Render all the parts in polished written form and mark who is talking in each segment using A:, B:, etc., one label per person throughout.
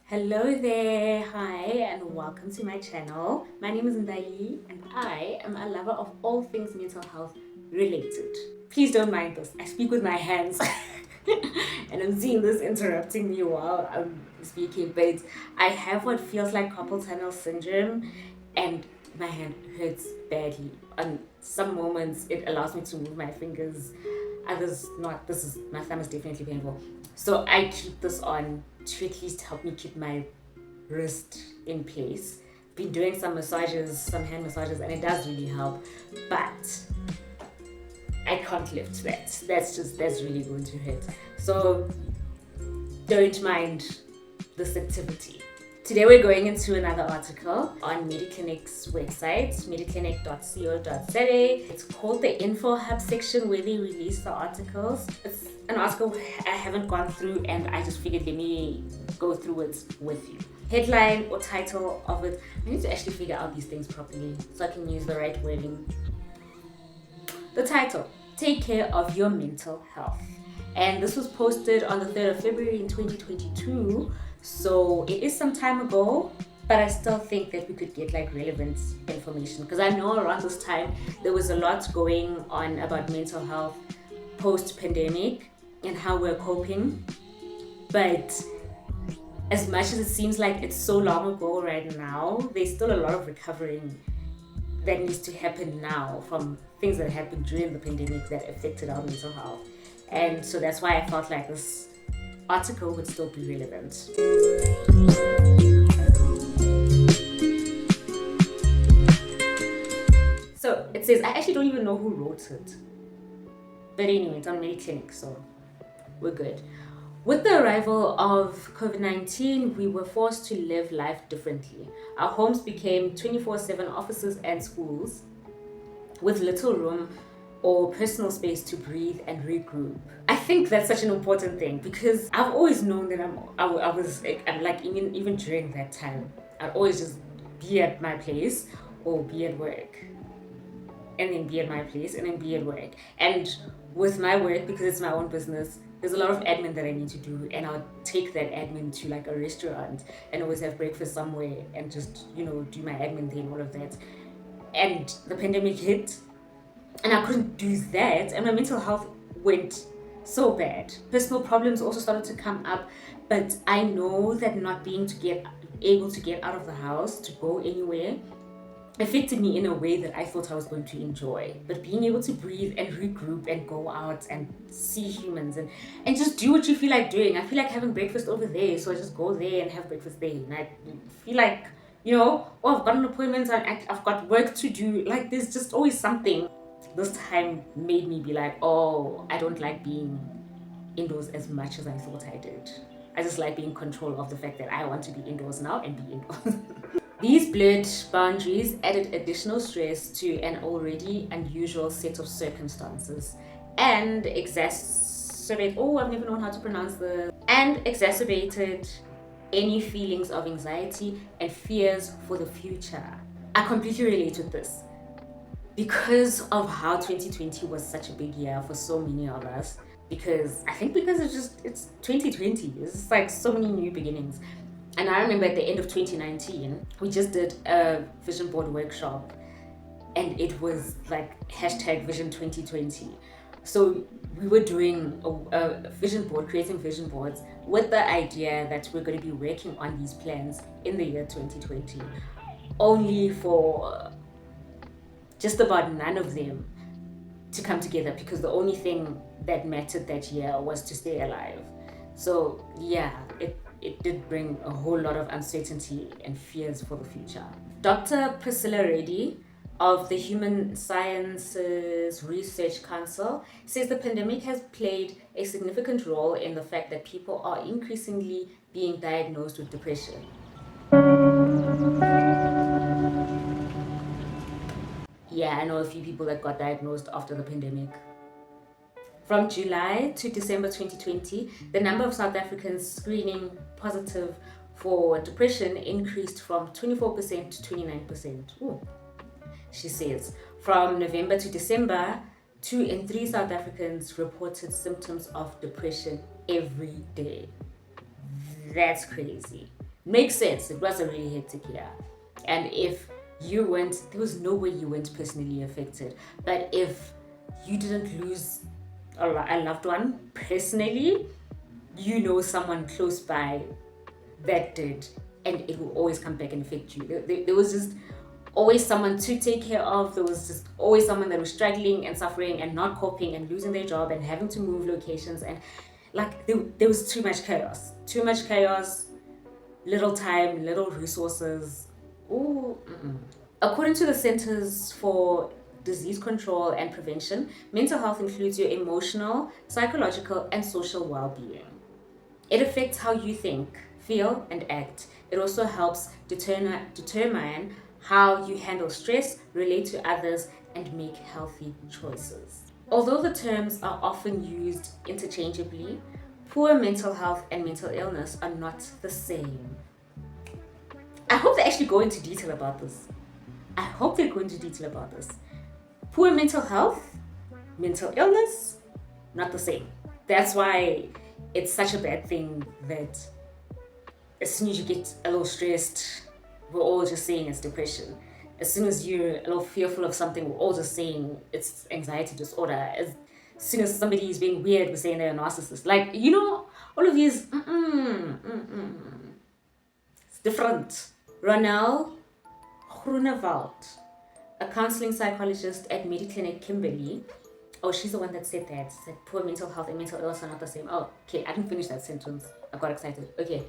A: Hello there, hi, and welcome to my channel. My name is Ndali, and I am a lover of all things mental health related. Please don't mind this, I speak with my hands, and I'm seeing this interrupting me while I'm speaking, but I have what feels like carpal tunnel syndrome, and my hand hurts badly. On some moments, it allows me to move my fingers, others not. My thumb is definitely painful. So I keep this on to at least help me keep my wrist in place. Been doing some massages, some hand massages, and it does really help. But I can't lift that. That's really going to hurt. So don't mind this activity. Today we're going into another article on Mediclinic's website, mediclinic.co.za. It's called the Info Hub section where they release the articles. It's an article I haven't gone through and I just figured let me go through it with you. Headline or title of it. I need to actually figure out these things properly so I can use the right wording. The title, Take Care of Your Mental Health. And this was posted on the 3rd of February in 2022. So it is some time ago, but I still think that we could get like relevant information because I know around this time there was a lot going on about mental health post-pandemic and how we're coping. But as much as it seems like it's so long ago right now, there's still a lot of recovering that needs to happen now from things that happened during the pandemic that affected our mental health. And so that's why I felt like this article would still be relevant. So it says, I actually don't even know who wrote it. But anyway, it's on Mediclinic, so we're good. With the arrival of COVID-19, we were forced to live life differently. Our homes became 24/7 offices and schools with little room or personal space to breathe and regroup. I think that's such an important thing because I've always known that I'm like even during that time, I'd always just be at my place or be at work and then be at my place and then be at work. And with my work, because it's my own business, there's a lot of admin that I need to do, and I'll take that admin to like a restaurant and always have breakfast somewhere and just, do my admin thing, all of that. And the pandemic hit, and I couldn't do that, and my mental health went so bad. Personal problems also started to come up, but I know that not being able to get out of the house to go anywhere affected me in a way that I thought I was going to enjoy. But being able to breathe and regroup and go out and see humans and just do what you feel like doing. I feel like having breakfast over there, so I just go there and have breakfast there. And I feel like, oh, I've got an appointment, I've got work to do. Like, there's just always something. This time made me be like, oh, I don't like being indoors as much as I thought I did. I just like being in control of the fact that I want to be indoors now and be indoors. These blurred boundaries added additional stress to an already unusual set of circumstances and exacerbated any feelings of anxiety and fears for the future. I completely relate with this because of how 2020 was such a big year for so many of us. Because it's 2020, it's just like so many new beginnings. And I remember at the end of 2019, we just did a vision board workshop, and it was like #Vision 2020. So we were doing a vision board, creating vision boards with the idea that we're going to be working on these plans in the year 2020, only for just about none of them to come together because the only thing that mattered that year was to stay alive. So yeah, it did bring a whole lot of uncertainty and fears for the future. Dr. Priscilla Reddy of the Human Sciences Research Council says the pandemic has played a significant role in the fact that people are increasingly being diagnosed with depression. Yeah, I know a few people that got diagnosed after the pandemic. From July to December 2020, the number of South Africans screening positive for depression increased from 24% to 29%. Ooh. She says, from November to December, 2 in 3 South Africans reported symptoms of depression every day. That's crazy. Makes sense. It was a really hectic year. And if you weren't, there was no way you weren't personally affected. But if you didn't lose a loved one personally, you know someone close by that did, and it will always come back and affect you. There was just always someone to take care of. There was just always someone that was struggling and suffering and not coping and losing their job and having to move locations, and like there was too much chaos, little time, little resources. Ooh, mm-mm. According to the Centers for Disease Control and Prevention, mental health includes your emotional, psychological, and social well-being. It affects how you think, feel, and act. It also helps determine how you handle stress, relate to others, and make healthy choices. Although the terms are often used interchangeably, poor mental health and mental illness are not the same. I hope they actually go into detail about this. Poor mental health, mental illness, not the same. That's why it's such a bad thing that as soon as you get a little stressed, we're all just saying it's depression. As soon as you're a little fearful of something, we're all just saying it's anxiety disorder. As soon as somebody is being weird, we're saying they're a narcissist. Like, all of these, it's different. Ronelle Groenewald, a counseling psychologist at Mediclinic Kimberley. Oh, she's the one that said that. Said poor mental health and mental illness are not the same. Oh, okay, I didn't finish that sentence. I got excited. Okay.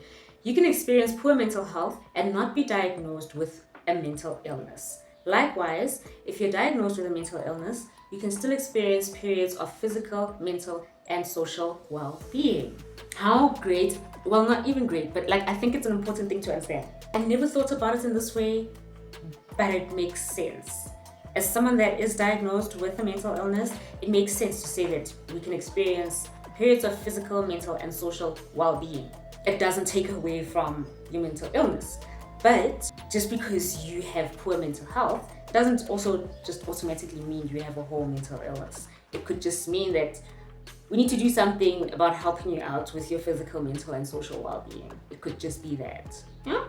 A: You can experience poor mental health and not be diagnosed with a mental illness. Likewise, if you're diagnosed with a mental illness, you can still experience periods of physical, mental, and social well-being. How great, well, not even great, but I think it's an important thing to understand. I never thought about it in this way, but it makes sense. As someone that is diagnosed with a mental illness, it makes sense to say that we can experience periods of physical, mental, and social well-being. It doesn't take away from your mental illness. But just because you have poor mental health doesn't also just automatically mean you have a whole mental illness. It could just mean that we need to do something about helping you out with your physical, mental, and social well-being. It could just be that. Yeah?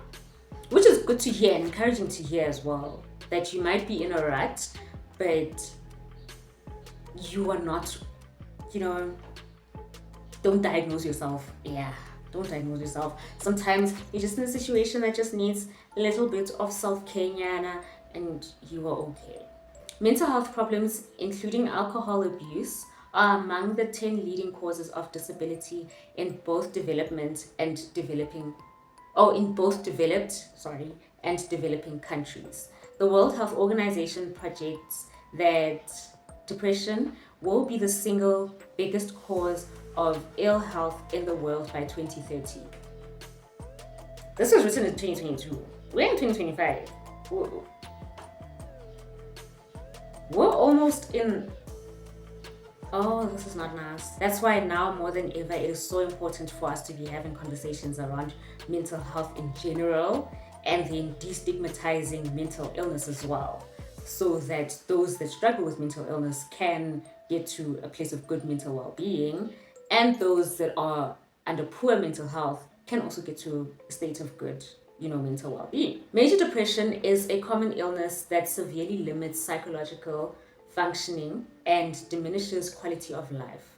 A: Which is good to hear and encouraging to hear as well. That you might be in a rut, but you are not, don't diagnose yourself. Yeah, don't diagnose yourself. Sometimes you're just in a situation that just needs a little bit of self-care, Nyana, and you are okay. Mental health problems, including alcohol abuse, are among the 10 leading causes of disability in both developed and developing countries. The World Health Organization projects that depression will be the single biggest cause of ill health in the world by 2030. This was written in 2022. We're in 2025. We're almost in... Oh, this is not nice. That's why now more than ever, it is so important for us to be having conversations around mental health in general, and then destigmatizing mental illness as well, so that those that struggle with mental illness can get to a place of good mental well-being, and those that are under poor mental health can also get to a state of good, mental well-being. Major depression is a common illness that severely limits psychological functioning and diminishes quality of life.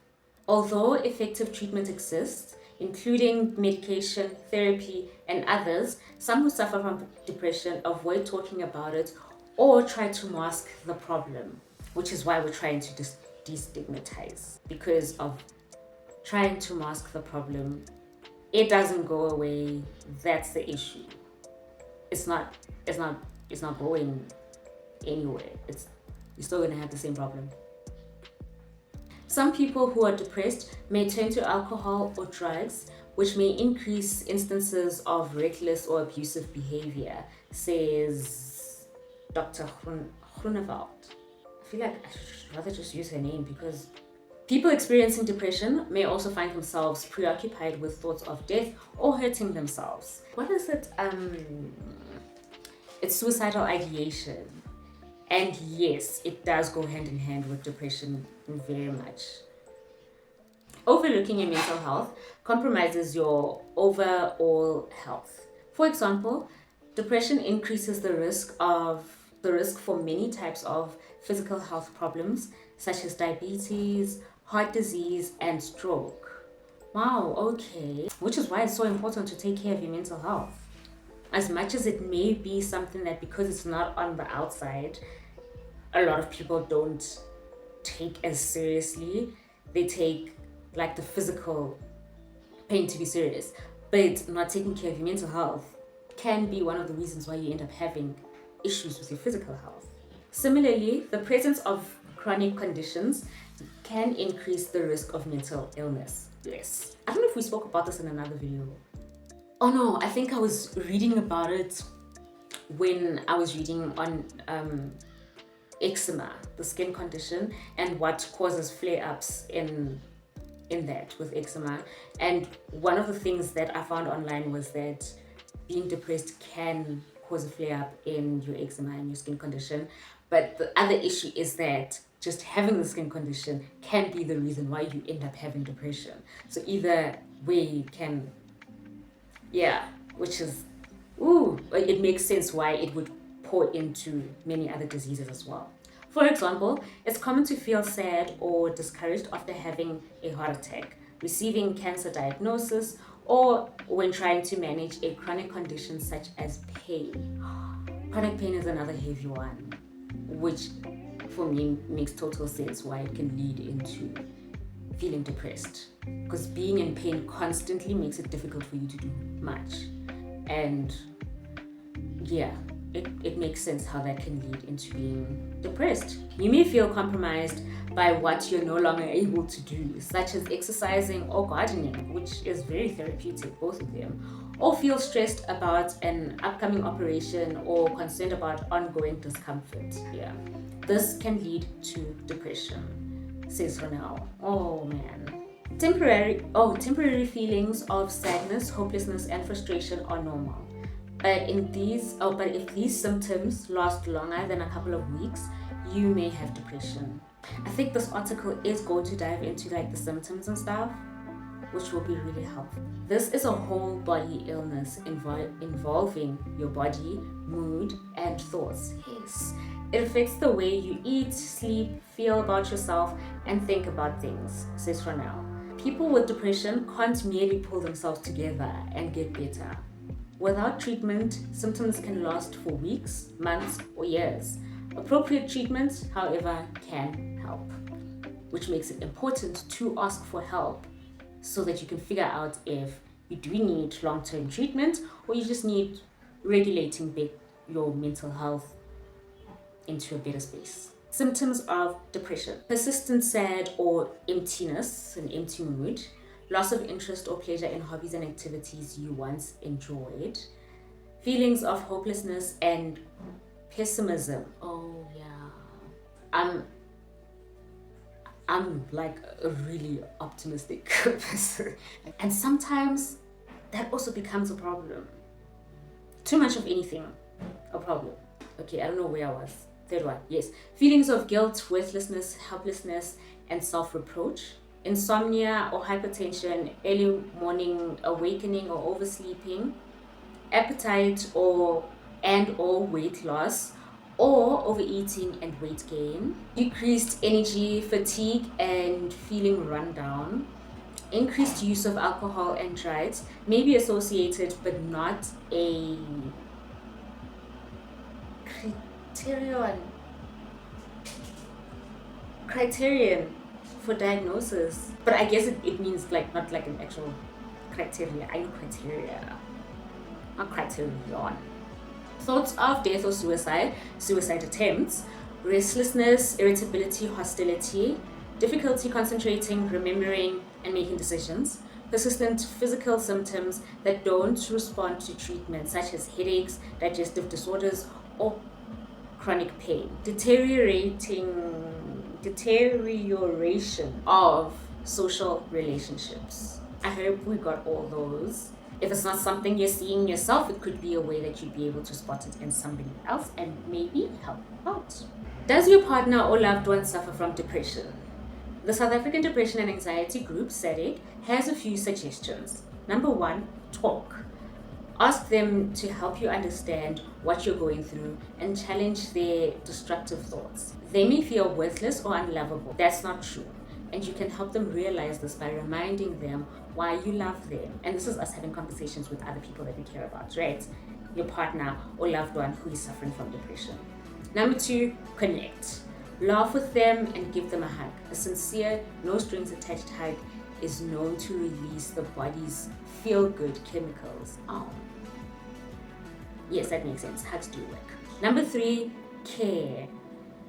A: Although effective treatment exists, including medication, therapy, and others, some who suffer from depression avoid talking about it or try to mask the problem, which is why we're trying to destigmatize. Because of trying to mask the problem, it doesn't go away. That's the issue. It's not going anywhere. You're still gonna have the same problem. Some people who are depressed may turn to alcohol or drugs, which may increase instances of reckless or abusive behavior, says Dr. Groenewald. I feel like I should rather just use her name, because people experiencing depression may also find themselves preoccupied with thoughts of death or hurting themselves. What is it? It's suicidal ideation. And yes, it does go hand in hand with depression very much. Overlooking your mental health compromises your overall health. For example, depression increases the risk for many types of physical health problems such as diabetes, heart disease, and stroke. Wow, okay. Which is why it's so important to take care of your mental health. As much as it may be something that, because it's not on the outside, a lot of people don't take as seriously. They take like the physical pain to be serious, but not taking care of your mental health can be one of the reasons why you end up having issues with your physical health. Similarly, the presence of chronic conditions can increase the risk of mental illness. Yes. I don't know if we spoke about this in another video. Oh no, I think I was reading about it when I was reading on eczema, the skin condition, and what causes flare-ups in that with eczema. And one of the things that I found online was that being depressed can cause a flare-up in your eczema and your skin condition. But the other issue is that just having the skin condition can be the reason why you end up having depression. So either way can, which is, it makes sense why it would pour into many other diseases as well. For example, it's common to feel sad or discouraged after having a heart attack, receiving cancer diagnosis, or when trying to manage a chronic condition such as pain. Chronic pain is another heavy one, which for me makes total sense why it can lead into feeling depressed. Because being in pain constantly makes it difficult for you to do much. And it makes sense how that can lead into being depressed. You may feel compromised by what you're no longer able to do, such as exercising or gardening, which is very therapeutic, both of them, or feel stressed about an upcoming operation or concerned about ongoing discomfort. This can lead to depression, says Ronell. Oh man. Temporary feelings of sadness, hopelessness, and frustration are normal. But if these symptoms last longer than a couple of weeks, you may have depression. I think this article is going to dive into like the symptoms and stuff, which will be really helpful. This is a whole body illness involving your body, mood, and thoughts. Yes. It affects the way you eat, sleep, feel about yourself, and think about things, says Ronell. People with depression can't merely pull themselves together and get better. Without treatment, symptoms can last for weeks, months, or years. Appropriate treatment, however, can help, which makes it important to ask for help so that you can figure out if you do need long-term treatment or you just need regulating your mental health into a better space. Symptoms of depression: persistent sad or emptiness, an empty mood, loss of interest or pleasure in hobbies and activities you once enjoyed, feelings of hopelessness and pessimism. Oh yeah. I'm like a really optimistic person. And sometimes that also becomes a problem. Too much of anything, a problem. Okay, I don't know where I was. Third one, yes. Feelings of guilt, worthlessness, helplessness, and self-reproach. Insomnia or hypertension, early morning awakening or oversleeping, appetite or weight loss, or overeating and weight gain, decreased energy, fatigue, and feeling run down. Increased use of alcohol and drugs may be associated but not a criterion for diagnosis. But I guess it means like not like an actual criteria. I know criteria. Not criterion. Thoughts of death or suicide attempts, restlessness, irritability, hostility, difficulty concentrating, remembering, and making decisions, persistent physical symptoms that don't respond to treatment, such as headaches, digestive disorders, or chronic pain, deterioration of social relationships. I hope we got all those. If it's not something you're seeing yourself, it could be a way that you'd be able to spot it in somebody else and maybe help out. Does your partner or loved one suffer from depression? The South African Depression and Anxiety Group, SADAG, has a few suggestions. Number 1, talk. Ask them to help you understand what you're going through and challenge their destructive thoughts. They may feel worthless or unlovable. That's not true. And you can help them realize this by reminding them why you love them. And this is us having conversations with other people that we care about, right? Your partner or loved one who is suffering from depression. Number 2, connect. Laugh with them and give them a hug. A sincere, no strings attached hug is known to release the body's feel-good chemicals. Oh. Yes, that makes sense. Hugs do work. Number 3, care.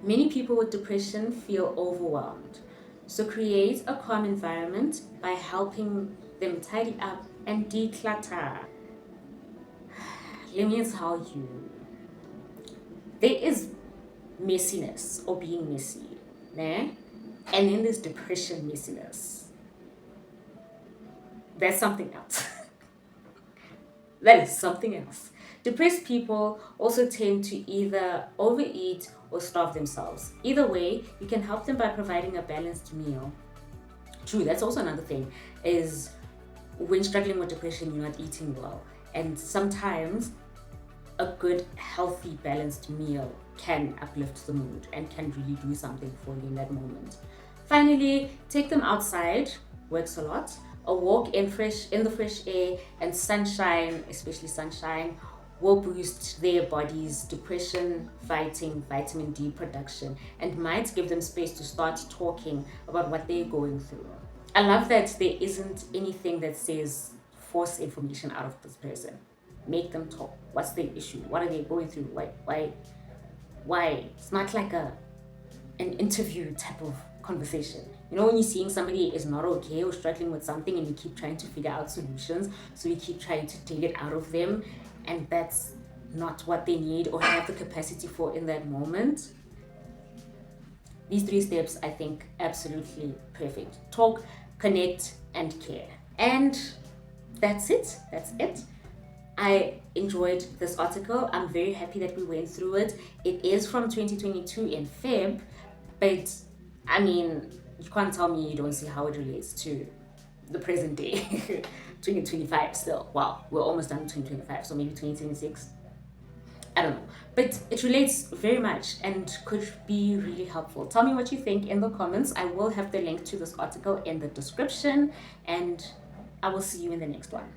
A: Many people with depression feel overwhelmed. So create a calm environment by helping them tidy up and declutter. Let me tell you, there is messiness or being messy, né? And then there's depression messiness. That's something else. That is something else. Depressed people also tend to either overeat or starve themselves. Either way, you can help them by providing a balanced meal. True, that's also another thing, is when struggling with depression, you're not eating well. And sometimes a good, healthy, balanced meal can uplift the mood and can really do something for you in that moment. Finally, take them outside, works a lot. A walk in the fresh air and sunshine, especially sunshine, will boost their body's depression fighting vitamin D production and might give them space to start talking about what they're going through. I love that there isn't anything that says force information out of this person. Make them talk. What's their issue? What are they going through? Why? It's not like an interview type of conversation. You know, when you're seeing somebody is not okay or struggling with something and you keep trying to figure out solutions, so you keep trying to take it out of them, and that's not what they need or have the capacity for in that moment. These 3 steps, I think, absolutely perfect. Talk, connect, and care. And that's it. I enjoyed this article. I'm very happy that we went through it. It is from 2022 in Feb, but I mean, you can't tell me you don't see how it relates to the present day. 2025 still. Wow, we're almost done with 2025, so maybe 2026. I don't know. But it relates very much and could be really helpful. Tell me what you think in the comments. I will have the link to this article in the description, and I will see you in the next one.